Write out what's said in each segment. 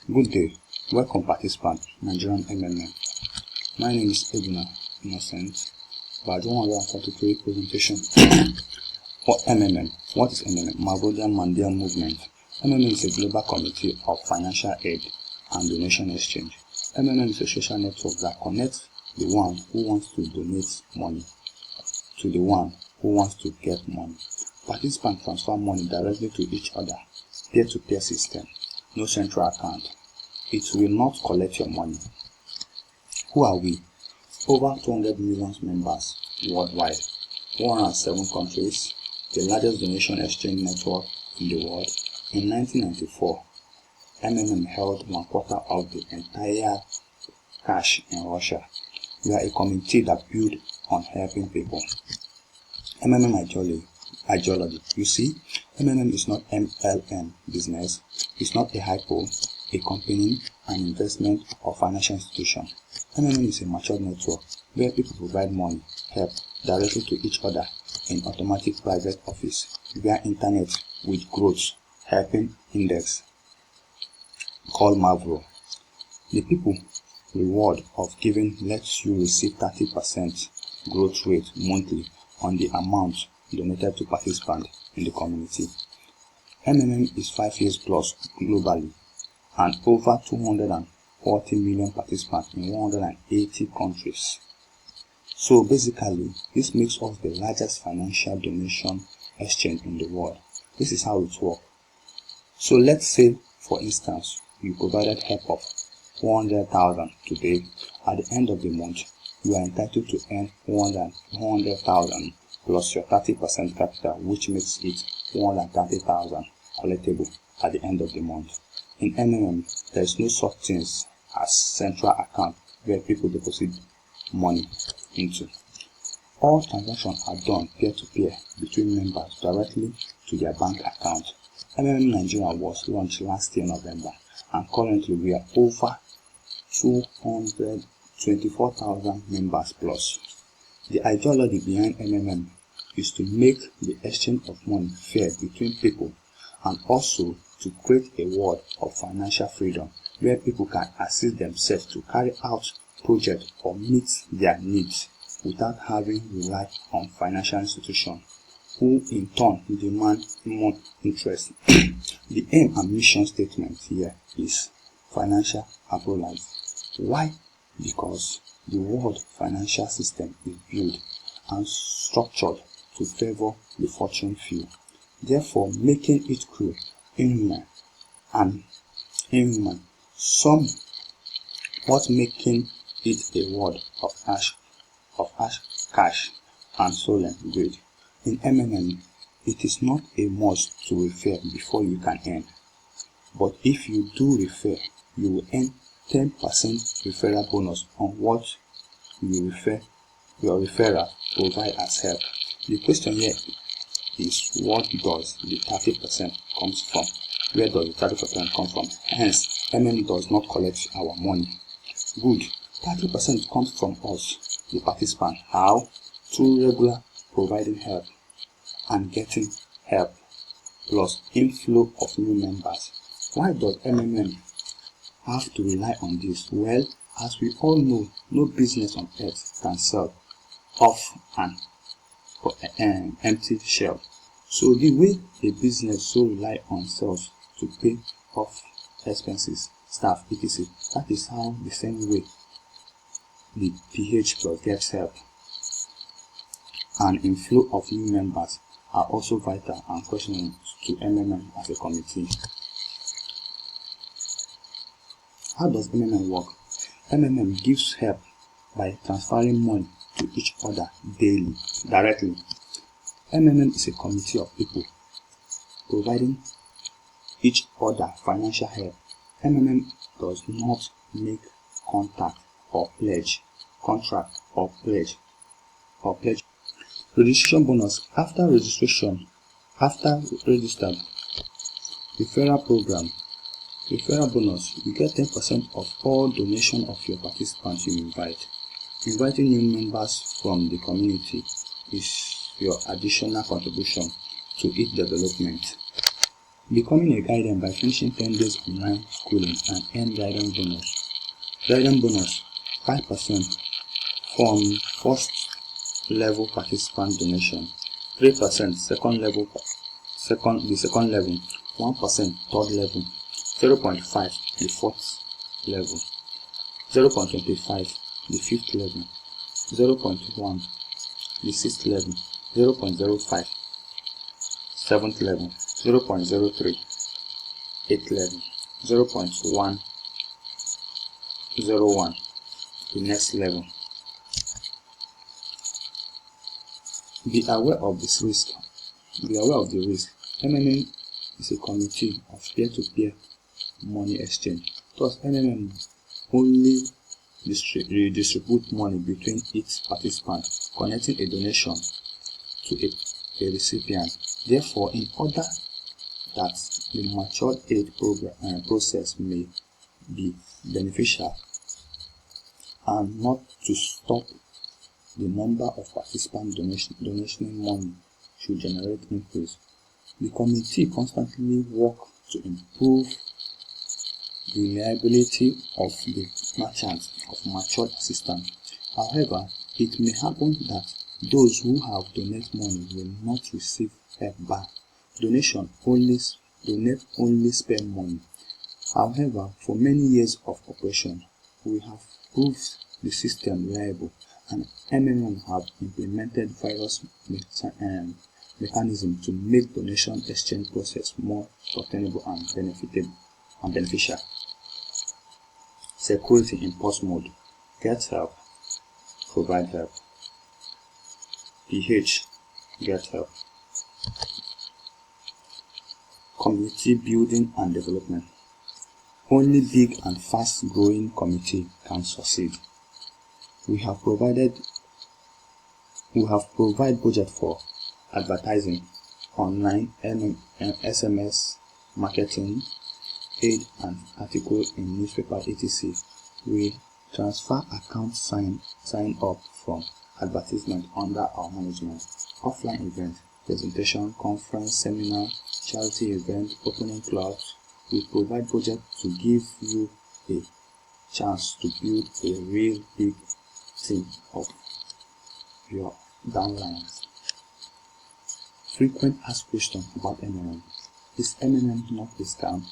Good day, welcome participant, Nigerian MMM. My name is Eduna Innocent, Badge 143 presentation for MMM. What is MMM? Mavrodia Mandela Movement. MMM is a global committee of financial aid and donation exchange. MMM is a social network that connects the one who wants to donate money to the one who wants to get money. Participants transfer money directly to each other, peer-to-peer system, no central account. It will not collect your money. Who are we? Over 200 million members worldwide, 107 countries, the largest donation exchange network in the world. In 1994, MMM held 1/4 of the entire cash in Russia. We are a committee that built on helping people. MMM ideology. You see, MMM is not MLM business. It's not a hypo, a company, an investment, or financial institution. MMM is a mature network where people provide money, help directly to each other in automatic private office via internet with growth helping index called Mavro. The people reward of giving lets you receive 30% growth rate monthly on the amount donated to participants in the community. MMM is 5 years plus globally and over 240 million participants in 180 countries. So basically, this makes us the largest financial donation exchange in the world. This is how it works. So let's say, for instance, you provided help of 100,000 today. At the end of the month, you are entitled to earn 100,000 plus your 30% capital, which makes it 130,000 collectible at the end of the month. In MMM, there is no such things as central account where people deposit money into. All transactions are done peer-to-peer between members directly to their bank account. MMM Nigeria was launched last year November, and currently we are over 224,000 members plus. The ideology behind MMM is to make the exchange of money fair between people and also to create a world of financial freedom where people can assist themselves to carry out projects or meet their needs without having to rely on financial institutions who in turn demand more interest. The aim and mission statement here is financial affluence. Why? Because the world financial system is built and structured to favor the fortune few, therefore making it cruel, inhuman, and inhuman. Somewhat making it a world of cash and stolen greed. In MMM, it is not a must to refer before you can earn, but if you do refer, you will earn 10% referral bonus on what you refer your referral provide as help. The question here is, what does the 30% comes from? Where does the 30% come from? Hence, MMM does not collect our money. Good. 30% comes from us, the participant. How? Through regular providing help and getting help, plus inflow of new members. Why does MMM have to rely on this? Well, as we all know, no business on earth can sell off an empty shelf. So the way a business so rely on sales to pay off expenses, staff, etc., that is how the same way the PH plus gets help and inflow of new members are also vital and questionable to MMM as a committee. How does MMM work? MMM gives help by transferring money to each other daily, directly. MMM is a committee of people providing each other financial help. MMM does not make contract or pledge. Registration bonus. After registered referral program, referral bonus, you get 10% of all donation of your participants you invite. Inviting new members from the community is your additional contribution to its development. Becoming a guardian by finishing 10 days online schooling and earn guidance bonus. Guidance bonus 5% from first level participant donation, 3% second level, the second level, 1% third level, 0.5 the fourth level, 0.25 the fifth level, 0.1 the sixth level, 0.05 seventh level, 0.03 eighth level, 0.101 the next level. Be aware of this risk. Be aware of the risk. MMM is a committee of peer-to-peer money exchange. Thus, MMM only redistribute money between its participants, connecting a donation to a recipient. Therefore, in order that the matured aid process may be beneficial and not to stop the number of participants donating money should generate increase. The committee constantly works to improve the reliability of the merchants of matured assistance. However, it may happen that those who have donated money will not receive help back. Donate only spend money. However, for many years of operation, we have proved the system reliable, and MMM have implemented various mechanisms to make donation exchange process more sustainable and beneficial. Security in post mode. Get help, provide help. PH, get help. Community building and development. Only big and fast growing community can succeed. We have provided budget for advertising, online SMS marketing, aid and article in newspaper etc. We transfer account sign up from advertisement under our management. Offline event, presentation, conference, seminar, charity event, opening clubs. We provide budget to give you a chance to build a real big team of your downlines. Frequent asked questions about MMM. Is MMM not a scam?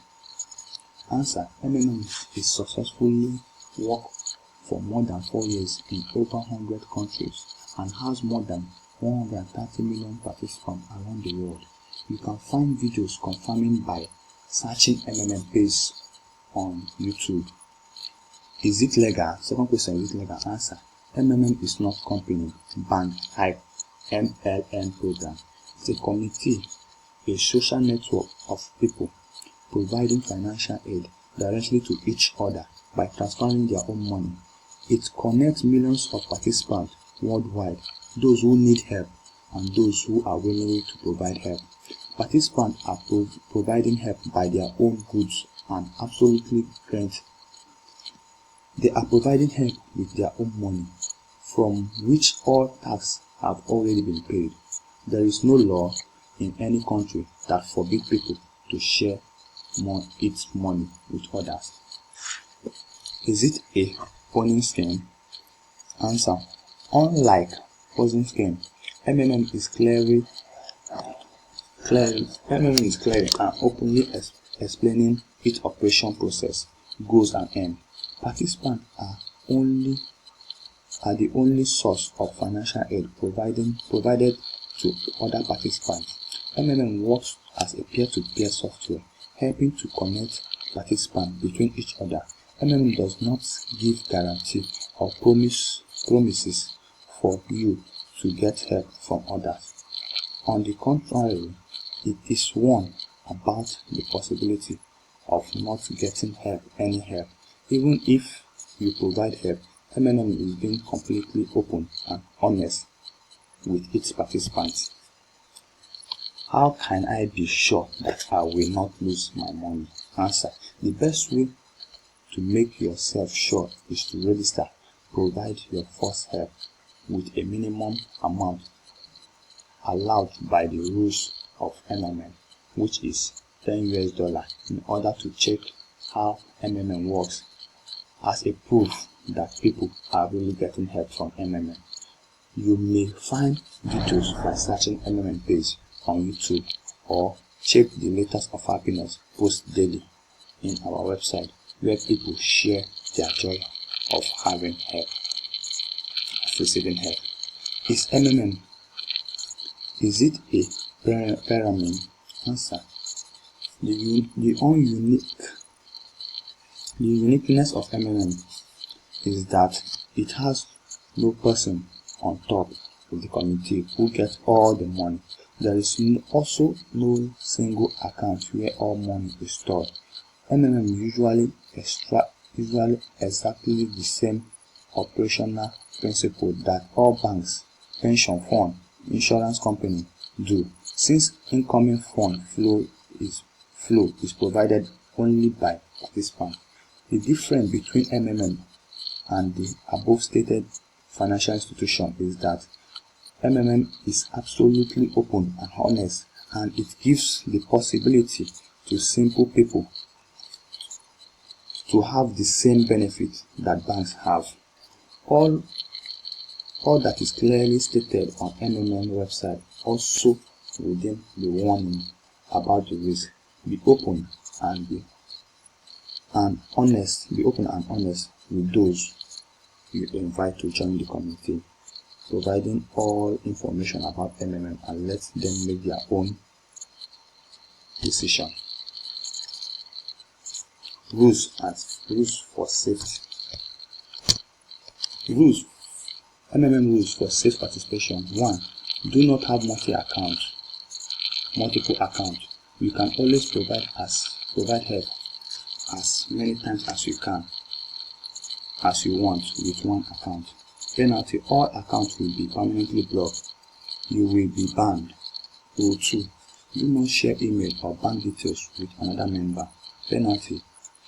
Answer: MMM is successfully worked for more than 4 years in over 100 countries and has more than 130 million participants around the world. You can find videos confirming by searching MMM page on YouTube. Is it legal? Second question: is it legal? Answer: MMM is not company, bank, hype, MLM program. It's a committee, a social network of people providing financial aid directly to each other by transferring their own money. It connects millions of participants worldwide, those who need help and those who are willing to provide help. Participants are providing help by their own goods and absolutely grant. They are providing help with their own money, from which all taxes have already been paid. There is no law in any country that forbids people to share its money with others. Is it a Ponzi scheme? Answer: unlike Ponzi scheme, MMM is clearly and openly explaining its operation process, goals and aims. Participants are the only source of financial aid provided to other participants. MMM works as a peer-to-peer software, helping to connect participants between each other. MMM does not give guarantee or promises for you to get help from others. On the contrary, it is one about the possibility of not getting any help. Even if you provide help, MMM is being completely open and honest with its participants. How can I be sure that I will not lose my money? Answer: the best way to make yourself sure is to register. Provide your first help with a minimum amount allowed by the rules of MMM, which is $10 in order to check how MMM works as a proof that people are really getting help from MMM. You may find details by searching MMM page on YouTube or check the Latest of Happiness post daily in our website, where people share their joy of having help, of receiving help. Is MMM, is it a pyramid? Answer. The uniqueness of MMM is that it has no person on top of the community who gets all the money. There is also no single account where all money is stored. MMM usually exactly the same operational principle that all banks, pension fund, insurance company do, since incoming fund flow is provided only by participants. The difference between MMM and the above stated financial institution is that MMM is absolutely open and honest, and it gives the possibility to simple people to have the same benefit that banks have. All that is clearly stated on MMM website, also within the warning about the risk. Be open and honest with those you invite to join the community, providing all information about MMM and let them make their own decision. Rules for safety. MMM rules for safe participation. 1. Do not have multiple accounts. You can always provide help as many times as you want with one account. Penalty: all accounts will be permanently blocked. You will be banned. Rule 2. Do not share email or bank details with another member. Penalty: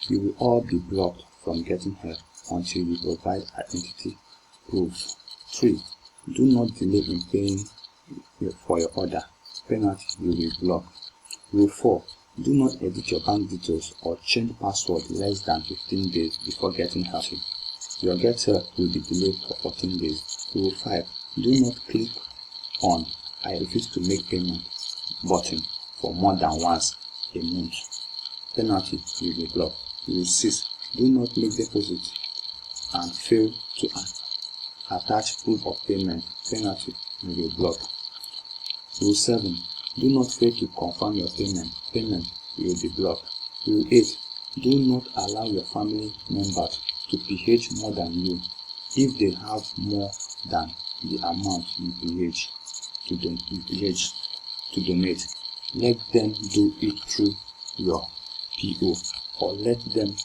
you will all be blocked from getting help until you provide identity proof. 3. Do not delay in paying for your order. Penalty: you will be blocked. Rule 4. Do not edit your bank details or change password less than 15 days before getting help. Your get help will be delayed for 14 days. Rule 5. Do not click on "I refuse to make payment" button for more than once a month. Penalty: you will be blocked. Rule 6. Do not make deposit and fail to attach proof of payment. Penalty: you will be blocked. Rule 7. Do not fail to confirm your payment. Payment: you will be blocked. Rule 8. Do not allow your family members to pH more than you. If they have more than the amount you pH to donate, let them do it through your PO or let them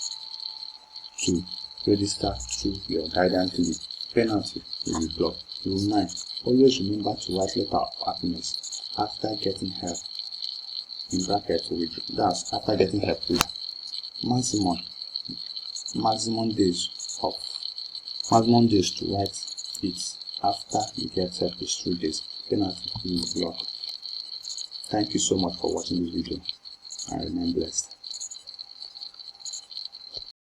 to register through your guidance lead. Penalty: you will be blocked. Rule 9. Always remember to write letter of happiness after getting help. In brackets, that's after getting help with maximum days to write it after you get help is 3 days. Penalty: you will be blocked. Thank you so much for watching this video and remain blessed.